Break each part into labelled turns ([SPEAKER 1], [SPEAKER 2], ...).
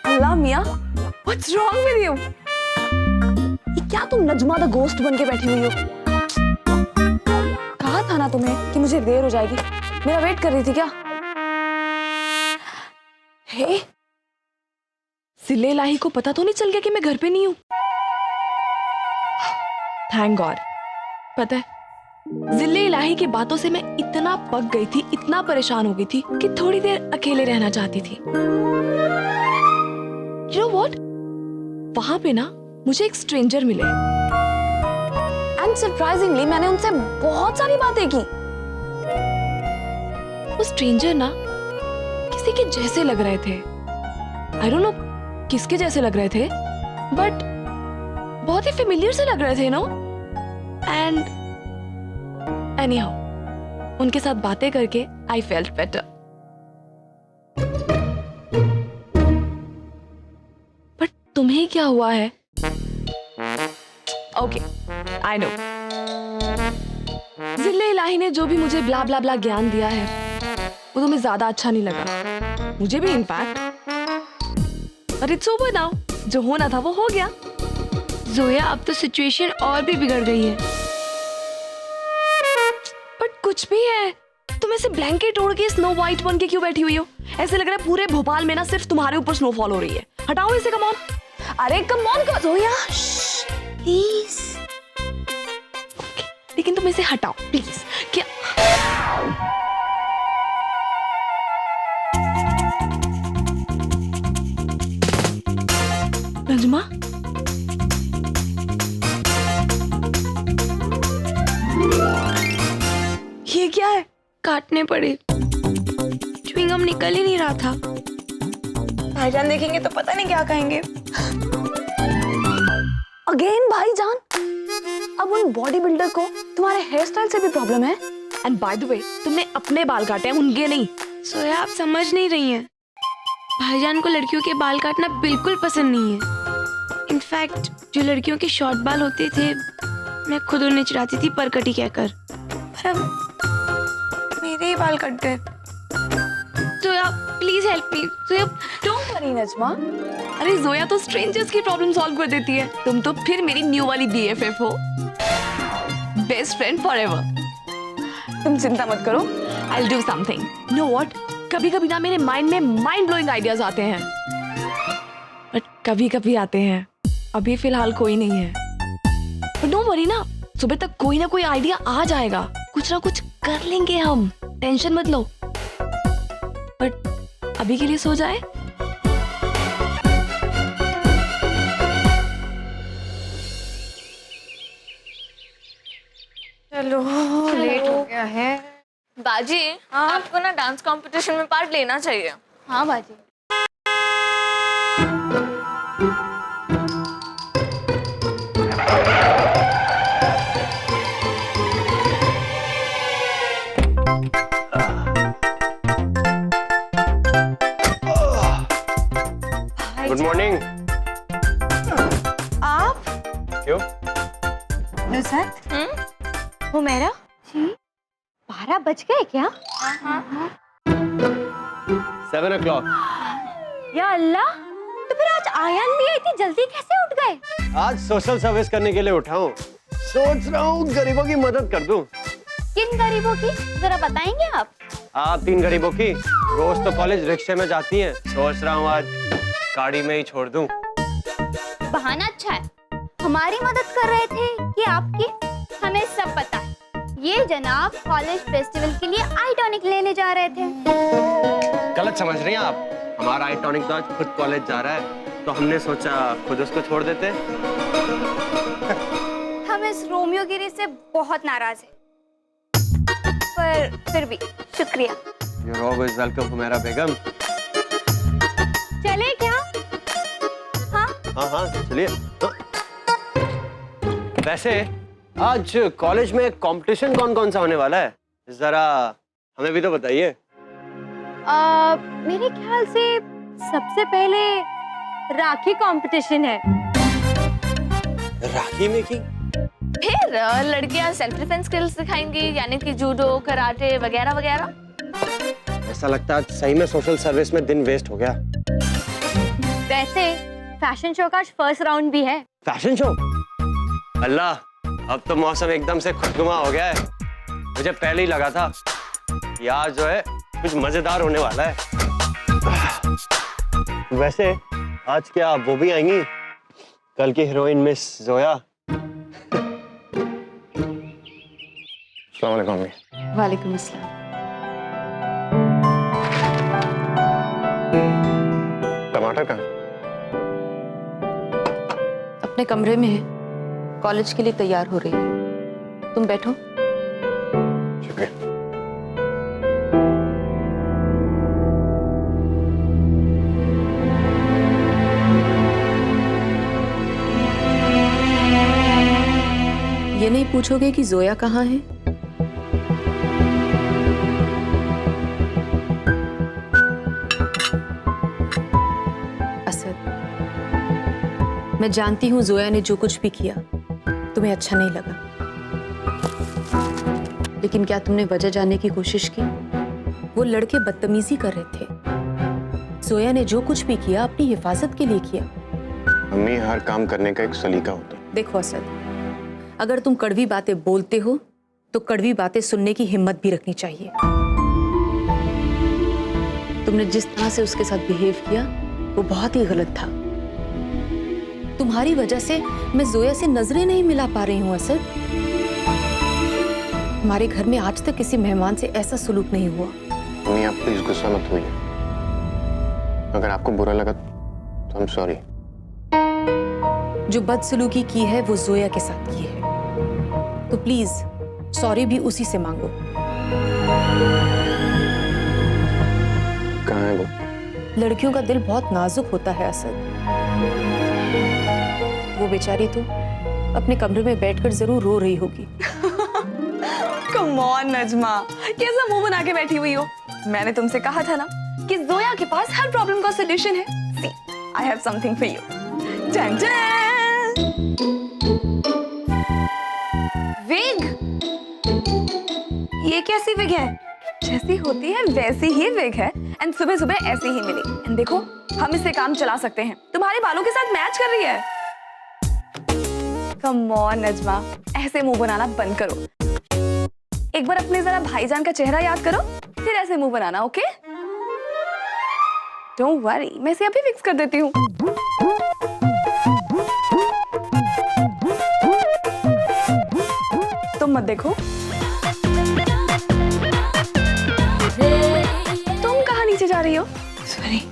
[SPEAKER 1] Allah Miyan, what's wrong with you? ये क्या तुम नजमा द गोस्ट बन के बैठी हुई हो? कहा था ना तुम्हें कि मुझे देर हो जाएगी, मेरा वेट कर रही थी क्या? हे, जिले इलाही को पता तो नहीं चल गया कि मैं घर पे नहीं हूं? Thank God. पता है, जिले इलाही की बातों से मैं इतना पक गई थी, इतना परेशान हो गई थी कि थोड़ी देर अकेले रहना चाहती थी। You know what? वहां पे ना मुझे एक स्ट्रेंजर मिले एंड सरप्राइजिंगली मैंने उनसे बहुत सारी बातें की। वो स्ट्रेंजर ना किसी के जैसे लग रहे थे। आई डोंट नो किसके जैसे लग रहे थे, बट बहुत ही फेमिलियर से लग रहे थे नो। एंड एनीहाउ, उनके साथ बातें करके आई फेल्ट बेटर। बट तुम्हें क्या हुआ है? Okay, I know. जिले इलाही ने जो भी मुझे ब्ला ब्ला ब्ला ज्ञान दिया है वो तुम्हें ज्यादा अच्छा नहीं लगा, मुझे भी in fact. But it's over now, जो होना था वो हो गया।
[SPEAKER 2] जोया, अब तो सिचुएशन और भी बिगड़ गई है।
[SPEAKER 1] बट कुछ भी है, तुम ऐसे ब्लैंकेट ओढ़ के स्नो व्हाइट बन के क्यों बैठी हुई हो? ऐसे लग रहा है पूरे भोपाल में ना सिर्फ तुम्हारे ऊपर स्नोफॉल हो रही है। हटाओ इसे, कम ऑन। अरे कम ऑन जोया, प्लीज। लेकिन तुम इसे हटाओ प्लीज। क्या नजमा, ये क्या है?
[SPEAKER 2] काटने पड़े, च्युइंगम निकल ही नहीं रहा था।
[SPEAKER 1] भाईजान देखेंगे तो पता नहीं क्या कहेंगे। अगेन भाईजान, अब उन बॉडी बिल्डर को तुम्हारे हेयर स्टाइल से भी प्रॉब्लम है। एंड बाय द वे, तुमने अपने बाल काटे हैं, उनके नहीं।
[SPEAKER 2] सोया, आप समझ नहीं रही हैं। भाईजान को लड़कियों के बाल काटना बिल्कुल पसंद नहीं है। इनफैक्ट जो लड़कियों के शॉर्ट बाल होते थे, मैं खुद उन्हें चिढ़ाती थी परकटी कहकर। पर अब मेरे ही बाल कट गए। Zoya, please help me. Zoya,
[SPEAKER 1] don't worry Najma. अरे जोया तो स्ट्रेंजर्स की प्रॉब्लम सॉल्व कर देती है। तुम तो फिर मेरी न्यू वाली BFF हो, बेस्ट फ्रेंड फॉरएवर। तुम चिंता मत करो, I will do something. Know what, कभी कभी ना मेरे माइंड में माइंड ब्लोइंग आइडियाज आते हैं, बट कभी कभी आते हैं। अभी फिलहाल कोई नहीं है, बट डोंट वरी ना, सुबह तक कोई ना कोई आइडिया आ जाएगा। कुछ ना कुछ कर लेंगे हम, टेंशन मत लो। बट अभी के लिए सो जाए।
[SPEAKER 3] चलो, लेट हो गया है।
[SPEAKER 4] बाजी, आपको ना डांस कंपटीशन में पार्ट लेना चाहिए।
[SPEAKER 3] हाँ बाजी।
[SPEAKER 5] Good morning.
[SPEAKER 3] आप
[SPEAKER 5] क्यों?
[SPEAKER 3] नुसरत, वो मेरा जी 12 बज गए क्या?
[SPEAKER 5] 7 o'clock।
[SPEAKER 3] या अल्लाह, तो फिर आज आयन भी आई थी, जल्दी कैसे उठ गए?
[SPEAKER 5] आज सोशल सर्विस करने के लिए उठा हूँ। सोच रहा हूँ गरीबों की मदद कर दूं।
[SPEAKER 3] किन गरीबों की, जरा बताएंगे आप?
[SPEAKER 5] आप 3 गरीबों की। रोज तो कॉलेज रिक्शे में जाती हैं, सोच रहा हूँ आज गाड़ी में ही छोड़ दूं।
[SPEAKER 3] बहाना अच्छा है। हमारी मदद कर रहे थे कि आपकी? हमें सब पता है। ये जनाब कॉलेज फेस्टिवल के लिए आई टॉनिक लेने जा रहे थे।
[SPEAKER 5] गलत समझ रही हैं आप। हमारा आई टॉनिक तो आज खुद कॉलेज जा रहा है, तो हमने सोचा खुद उसको छोड़ देते।
[SPEAKER 3] हम इस रोमियोगिरी से बहुत नाराज हैं, पर फिर भी शुक्रिया।
[SPEAKER 5] You're always welcome, हुमैरा बेगम।
[SPEAKER 3] चले क्या? हाँ
[SPEAKER 5] हाँ हाँ चलिए। वैसे आज कॉलेज में कंपटीशन कौन कौन सा होने वाला है, जरा हमें भी तो बताइए।
[SPEAKER 3] मेरे ख्याल से सबसे पहले राखी कंपटीशन है।
[SPEAKER 5] राखी मेकिंग?
[SPEAKER 4] फिर लड़कियां सेल्फ डिफेंस स्किल्स सिखाएंगी, यानी कि जूडो, कराटे वगैरह वगैरह।
[SPEAKER 5] ऐसा लगता है सही में सोशल सर्विस में दिन वेस्ट हो गया।
[SPEAKER 3] वैसे फैशन शो का फर्स्ट राउंड भी है।
[SPEAKER 5] Fashion show? अल्लाह, अब तो मौसम एकदम से खुशनुमा हो गया है। मुझे पहले ही लगा था कि आज जो है कुछ मजेदार होने वाला है। वैसे आज क्या वो भी आएंगी, कल की हीरोइन मिस जोया? अस्सलाम वालेकुम।
[SPEAKER 1] वालेकुम अस्सलाम।
[SPEAKER 5] टमाटर कहाँ?
[SPEAKER 1] अपने कमरे में है, कॉलेज के लिए तैयार हो रही है। तुम बैठो।
[SPEAKER 5] शुक्रिया।
[SPEAKER 1] ये नहीं पूछोगे कि जोया कहाँ है? असद, मैं जानती हूँ जोया ने जो कुछ भी किया तुम्हें अच्छा नहीं लगा, लेकिन क्या तुमने वजह जानने की कोशिश की? वो लड़के बदतमीजी कर रहे थे। जोया ने जो कुछ भी किया अपनी हिफाजत के लिए किया।
[SPEAKER 6] अम्मी, हर काम करने का एक सलीका होता है।
[SPEAKER 1] देखो असद, अगर तुम कड़वी बातें बोलते हो तो कड़वी बातें सुनने की हिम्मत भी रखनी चाहिए। तुमने जिस तरह से उसके साथ बिहेव किया वो बहुत ही गलत था। तुम्हारी वजह से मैं जोया से नजरें नहीं मिला पा रही हूँ असद। हमारे घर में आज तक किसी मेहमान से ऐसा सुलूक नहीं हुआ।
[SPEAKER 6] अम्मी, आप प्लीज गुस्सा मत होइए। अगर आपको बुरा लगा तो आई एम सॉरी।
[SPEAKER 1] जो बदसलूकी की है वो जोया के साथ की है, तो प्लीज सॉरी भी उसी से मांगो।
[SPEAKER 6] कहाँ है वो?
[SPEAKER 1] लड़कियों का दिल बहुत नाजुक होता है असद। वो बेचारी तो अपने कमरे में बैठकर जरूर रो रही होगी।
[SPEAKER 2] कम ऑन नजमा, कैसा मुंह बना के बैठी हुई हो? मैंने तुमसे कहा था ना कि जोया के पास हर प्रॉब्लम का सॉल्यूशन है। See, I have something for you. Done done. Wig? ये कैसी विग है? जैसी होती है वैसी ही विग है, एंड सुबह सुबह ऐसी ही मिली। एंड देखो, हम इससे काम चला सकते हैं। तुम्हारे बालों के साथ मैच कर रही है। कम ऑन नजमा, ऐसे मुंह बनाना बंद करो। एक बार अपने जरा भाईजान का चेहरा याद करो, फिर ऐसे मुंह बनाना, ओके? डोंट वरी, मैं इसे अभी फिक्स कर देती हूँ। तुम मत देखो। तुम कहाँ नीचे जा रही हो? सॉरी।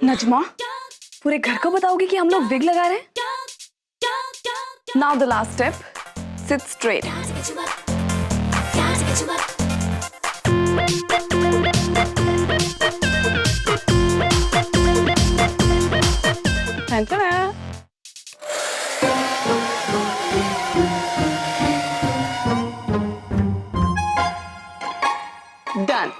[SPEAKER 2] नजमा, पूरे घर को बताओगी कि हम लोग विग लगा रहे हैं? Now the last step, seat straight. Done.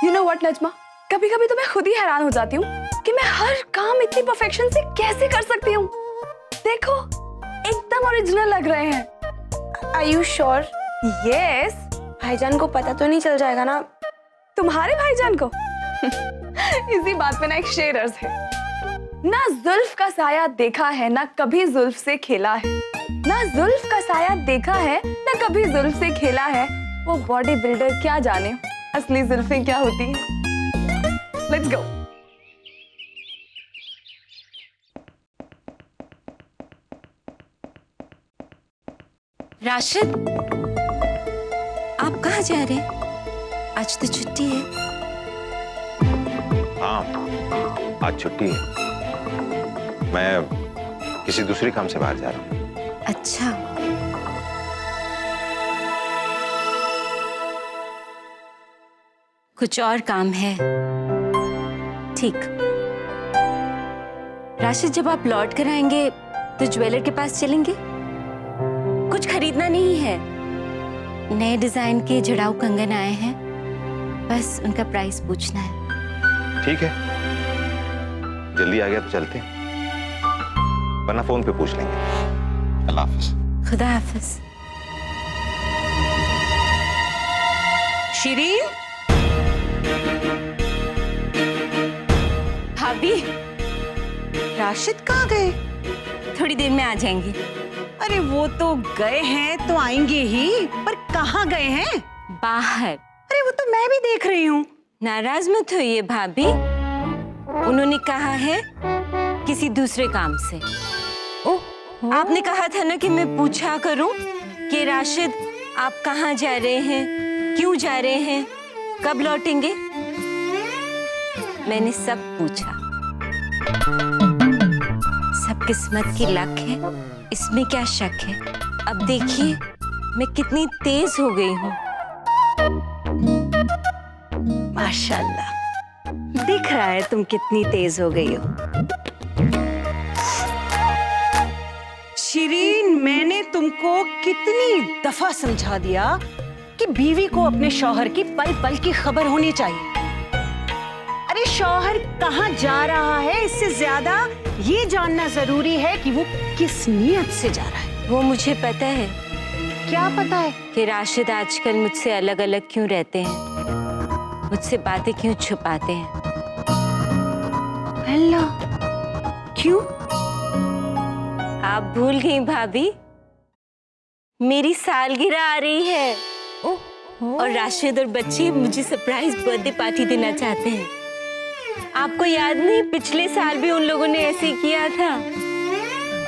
[SPEAKER 2] You know what Najma, कभी कभी तो मैं खुद ही हैरान हो जाती हूँ कि मैं हर काम इतनी परफेक्शन से कैसे कर सकती हूँ। देखो, एकदम ओरिजिनल लग रहे हैं। Are you sure?
[SPEAKER 1] यस।
[SPEAKER 2] भाईजान को पता तो नहीं चल जाएगा ना?
[SPEAKER 1] तुम्हारे भाईजान को? इसी बात पे ना एक शेर अर्ज है, ना जुल्फ का साया देखा है ना कभी जुल्फ से खेला है, ना जुल्फ का साया देखा है ना कभी जुल्फ से खेला है, वो बॉडी बिल्डर क्या जाने असली जुल्फें क्या होती हैं। Let's go.
[SPEAKER 7] राशिद, आप कहाँ जा रहे हैं? आज तो छुट्टी है।
[SPEAKER 6] हाँ, आज छुट्टी है। मैं किसी दूसरे काम से बाहर जा रहा हूँ।
[SPEAKER 7] अच्छा, कुछ और काम है? ठीक। राशिद, जब आप लौट कर आएंगे तो ज्वेलर के पास चलेंगे। कुछ खरीदना नहीं है, नए डिजाइन के जड़ाऊ कंगन आए हैं, बस उनका प्राइस पूछना है।
[SPEAKER 6] ठीक है, जल्दी आ गया तो चलते हैं, वरना फोन पे पूछ लेंगे। अल्लाह हाफिज।
[SPEAKER 7] खुदा हाफिज।
[SPEAKER 8] शिरीन,
[SPEAKER 7] भाभी,
[SPEAKER 8] राशिद कहाँ गए?
[SPEAKER 7] थोड़ी देर में आ जाएंगे।
[SPEAKER 8] अरे वो तो गए हैं तो आएंगे ही, पर कहाँ गए हैं?
[SPEAKER 7] बाहर।
[SPEAKER 8] अरे वो तो मैं भी देख रही हूँ।
[SPEAKER 7] नाराज मत होइए भाभी, उन्होंने कहा है किसी दूसरे काम से। ओह, आपने कहा था ना कि मैं पूछा करूं कि राशिद आप कहाँ जा रहे हैं, क्यों जा रहे हैं, कब लौटेंगे। मैंने सब पूछा। सब किस्मत की लक है, इसमें क्या शक है। अब देखिए मैं कितनी तेज हो गई हूँ।
[SPEAKER 8] माशाल्लाह, दिख रहा है तुम कितनी तेज हो गई हो। शिरीन, मैंने तुमको कितनी दफा समझा दिया कि बीवी को अपने शौहर की पल पल की खबर होनी चाहिए। अरे शौहर कहाँ जा रहा है, इससे ज्यादा ये जानना जरूरी है कि वो किस नियत से जा रहा है।
[SPEAKER 7] वो मुझे पता है।
[SPEAKER 8] क्या पता है?
[SPEAKER 7] कि राशिद आजकल मुझसे अलग अलग क्यों रहते हैं, मुझसे बातें क्यों छुपाते हैं।
[SPEAKER 8] अल्लाह, क्यों?
[SPEAKER 7] आप भूल गई भाभी, मेरी सालगिरह आ रही है। और राशिद और बच्चे मुझे सरप्राइज बर्थडे पार्टी देना चाहते हैं। आपको याद नहीं, पिछले साल भी उन लोगों ने ऐसे ही किया था।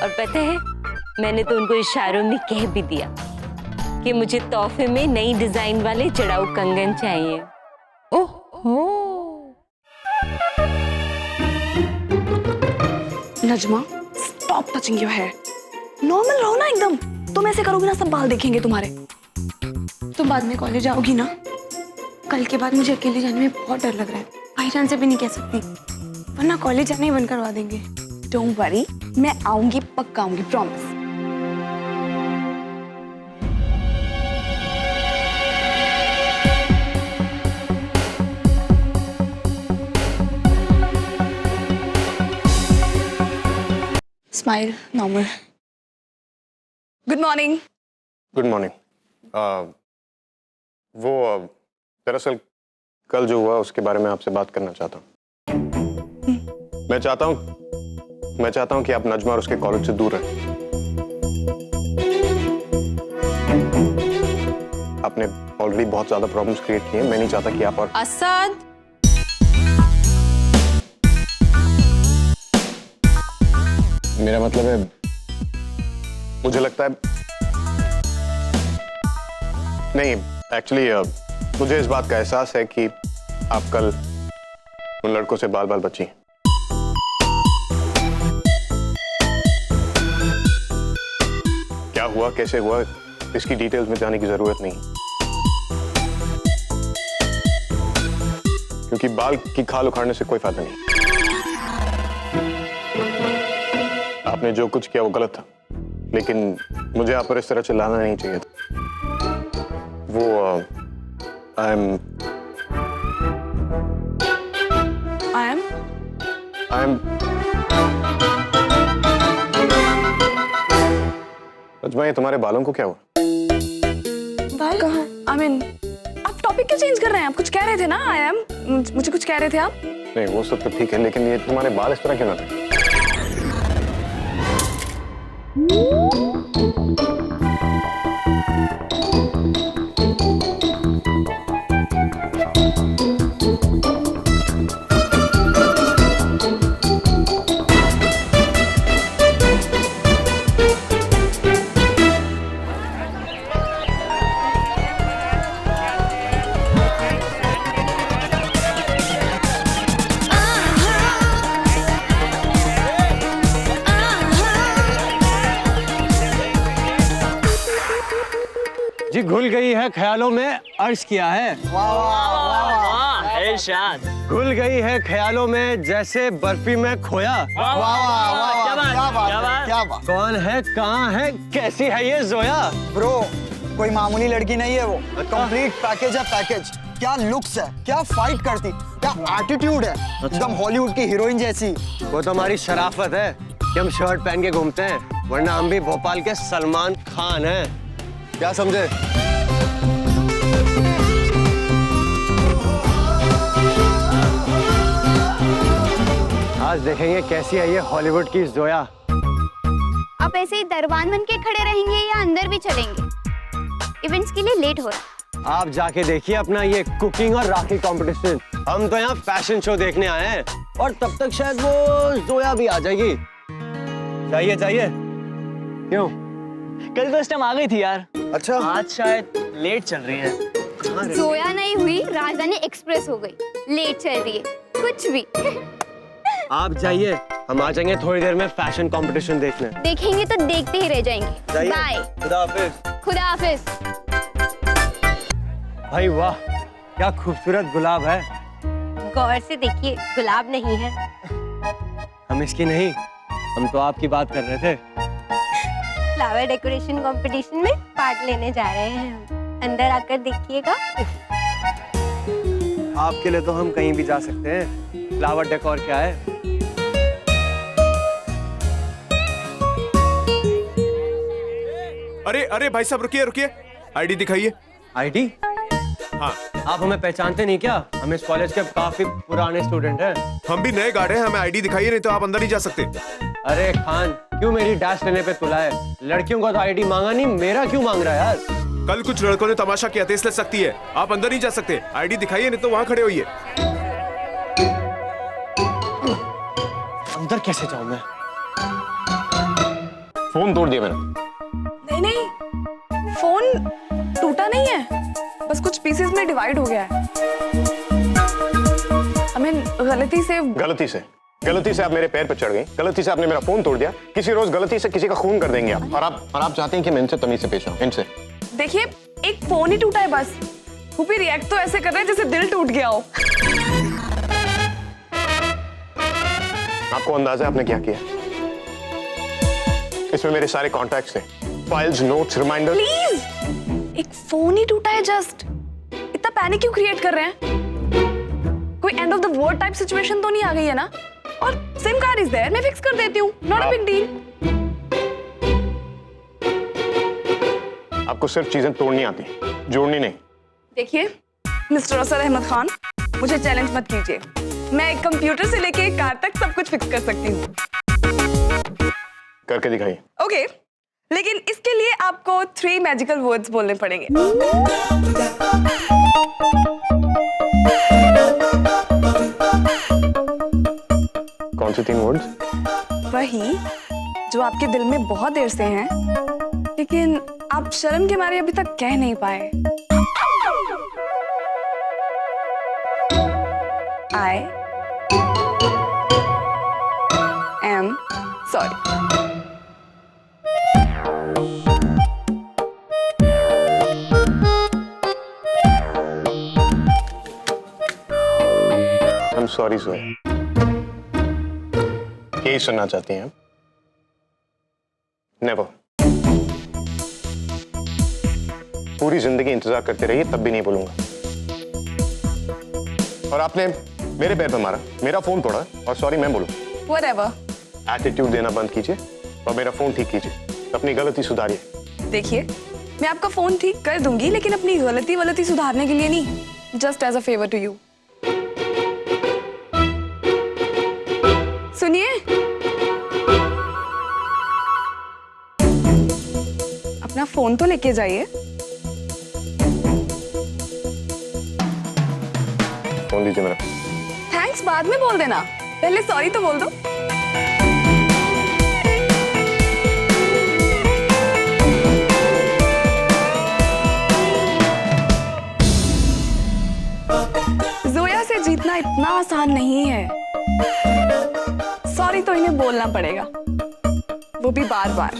[SPEAKER 7] और पता है, मैंने तो उनको इशारों में कह भी दिया कि मुझे तोहफे में नई डिजाइन वाले जड़ाऊ कंगन चाहिए।
[SPEAKER 1] Najma, stop touching your hair. Normal रहो ना एकदम। तुम ऐसे करोगी ना सब बाल देखेंगे तुम्हारे। तुम बाद में कॉलेज आओगी ना, कल के बाद मुझे अकेले जाने में बहुत डर लग रहा है। भाईजान से भी नहीं कह सकती, वरना कॉलेज जाने ही बंद करवा देंगे। डोंट वरी, मैं आऊंगी, पक्का आऊंगी, promise. Smile, normal. Good morning.
[SPEAKER 5] Good morning. वो दरअसल कल जो हुआ उसके बारे में आपसे बात करना चाहता हूँ। मैं चाहता हूँ कि आप नजमा और उसके कॉलेज से दूर रहें। आपने ऑलरेडी बहुत ज्यादा प्रॉब्लम्स क्रिएट किए हैं, मैं नहीं चाहता कि आप और
[SPEAKER 1] असद,
[SPEAKER 5] मेरा मतलब है, मुझे लगता है नहीं, एक्चुअली मुझे इस बात का एहसास है कि आप कल उन लड़कों से बाल बाल बची। क्या हुआ, कैसे हुआ, इसकी डिटेल्स में जाने की जरूरत नहीं, क्योंकि बाल की खाल उखाड़ने से कोई फायदा नहीं। आपने जो कुछ किया वो गलत था, लेकिन मुझे आप पर इस तरह चिल्लाना नहीं चाहिए था। वो आई एम नजमा, ये तुम्हारे बालों को क्या हुआ?
[SPEAKER 1] बाल कहाँ? I mean, आप टॉपिक क्यों चेंज कर रहे हैं? आप कुछ कह रहे थे ना। आई एम, मुझे कुछ कह रहे थे आप।
[SPEAKER 5] नहीं, वो सब तो ठीक है, लेकिन ये तुम्हारे बाल इस तरह क्यों ना थे? जी घुल गई है ख्यालों में अर्ज किया है। घुल गई है ख्यालों में जैसे बर्फी में खोया। कौन है, कहाँ है, कैसी है ये जोया?
[SPEAKER 9] ब्रो कोई मामूली लड़की नहीं है वो, कंप्लीट पैकेज है पैकेज। क्या लुक्स है, क्या फाइट करती, क्या एटीट्यूड है, एकदम हॉलीवुड की हीरोइन जैसी।
[SPEAKER 5] वो तो हमारी शराफत है कि हम शर्ट पहन के घूमते हैं, वरना हम भी भोपाल के सलमान खान हैं। क्या समझे? आज देखेंगे कैसी है ये हॉलीवुड की जोया।
[SPEAKER 3] आप ऐसे ही दरबान बन के खड़े रहेंगे या अंदर भी चलेंगे? इवेंट्स के लिए लेट हो रहा है।
[SPEAKER 5] आप जाके देखिए अपना ये कुकिंग और राखी कंपटीशन। हम तो यहाँ फैशन शो देखने आए हैं और तब तक शायद वो जोया भी आ जाएगी। चाहिए चाहिए क्यों?
[SPEAKER 10] कल फर्स्ट टाइम आ गई थी यार।
[SPEAKER 9] अच्छा,
[SPEAKER 10] आज शायद लेट चल रही है।
[SPEAKER 3] जोया नहीं हुई, राजधानी एक्सप्रेस हो गई, लेट चल रही है, कुछ भी।
[SPEAKER 5] आप जाइए, हम आ जाएंगे थोड़ी देर में फैशन कंपटीशन देखने।
[SPEAKER 3] देखेंगे तो देखते ही रह जाएंगे। बाय।
[SPEAKER 5] खुदा हाफिज।
[SPEAKER 3] खुदा हाफिज।
[SPEAKER 5] भाई वाह, क्या खूबसूरत गुलाब है।
[SPEAKER 7] गौर से देखिए, गुलाब नहीं है।
[SPEAKER 5] हम इसकी नहीं, हम तो आपकी बात कर रहे थे।
[SPEAKER 7] फ्लावर डेकोरेशन कंपटीशन में पार्ट लेने जा रहे हैं हम। अंदर आकर देखिएगा।
[SPEAKER 5] आपके लिए तो हम कहीं भी जा सकते हैं। फ्लावर डेकोर क्या है?
[SPEAKER 11] अरे अरे भाई साहब रुकिए रुकिए, आईडी दिखाइए।
[SPEAKER 5] आईडी?
[SPEAKER 11] हाँ।
[SPEAKER 5] आप हमें पहचानते नहीं क्या? हम इस कॉलेज के काफी पुराने स्टूडेंट हैं।
[SPEAKER 11] हम भी नए गार्ड हैं, हमें आईडी दिखाइए, नहीं तो आप अंदर नहीं जा सकते।
[SPEAKER 5] अरे खान, क्यों मेरी डैश लेने पे तुला है? लड़कियों का तो आईडी मांगा नहीं, मेरा क्यों मांग रहा है यार?
[SPEAKER 11] कल कुछ लड़कों ने तमाशा किया था, इसलिए सख्ती है। आप अंदर नहीं जा सकते। आईडी दिखाइए, नहीं तो वहाँ खड़े होइए।
[SPEAKER 5] अंदर कैसे जाऊं मैं?
[SPEAKER 6] फोन तोड़ दिया मैंने।
[SPEAKER 1] नहीं नहीं, फोन टूटा नहीं है, बस कुछ पीसेस में डिवाइड हो गया है। I mean,
[SPEAKER 6] गलती से आप मेरे पैर पर चढ़ गई, गलती से आपने मेरा फोन तोड़ दिया। किसी रोज गलती से किसी का खून कर देंगे आप। और आप चाहते हैं कि मैं इनसे तमीज से पेश आऊं। इनसे
[SPEAKER 1] देखिए, एक फोन ही टूटा है बस। वो भी रिएक्ट तो ऐसे कर रहे हैं जैसे दिल टूट गया हो।
[SPEAKER 6] आपको अंदाजा है आपने क्या किया? इसमें मेरे सारे कॉन्टैक्ट्स हैं, फाइल्स, नोट्स, रिमाइंडर।
[SPEAKER 1] प्लीज, एक फोन ही टूटा है जस्ट। इतना पैनिक क्यों क्रिएट कर रहे हैं? कोई end of the world type situation तो नहीं आ गई है ना? और सिम कार्ड इज देयर, मैं फिक्स कर देती हूँ, नॉट अ बिग डील।
[SPEAKER 6] आपको सिर्फ चीजें तोड़नी आती, जोड़नी नहीं।
[SPEAKER 1] देखिए मिस्टर असद अहमद खान, मुझे चैलेंज मत कीजिए। मैं एक कंप्यूटर से लेके एक कार तक सब कुछ फिक्स कर सकती हूँ।
[SPEAKER 6] करके दिखाइए।
[SPEAKER 1] ओके, लेकिन इसके लिए आपको 3 मैजिकल वर्ड्स बोलने पड़ेंगे।
[SPEAKER 6] कौन सी 3 वर्ड्स?
[SPEAKER 1] वही जो आपके दिल में बहुत देर से हैं, लेकिन आप शर्म के मारे अभी तक कह नहीं पाए। I am sorry.
[SPEAKER 6] I'm sorry सोया। यही सुनना चाहती हैं? नेवर। पूरी जिंदगी इंतजार करते रहिए, तब भी नहीं बोलूंगा। और आपने मेरे पैर पे मारा, मेरा फोन तोड़ा, और सॉरी मैं बोलूं।
[SPEAKER 1] Whatever.
[SPEAKER 6] एटीट्यूड देना बंद कीजिए और मेरा फोन ठीक कीजिए। अपनी गलती सुधारिए।
[SPEAKER 1] देखिए, मैं आपका फोन ठीक कर दूंगी, लेकिन अपनी गलती सुधारने के लिए नहीं, just as a favour to you. सुनिए, अपना फोन तो लेके जाइए।
[SPEAKER 6] फोन दीजिए मेरा।
[SPEAKER 1] थैंक्स बाद में बोल देना, पहले सॉरी तो बोल दो। जोया से जीतना इतना आसान नहीं है। सॉरी तो इन्हें बोलना पड़ेगा, वो भी बार बार।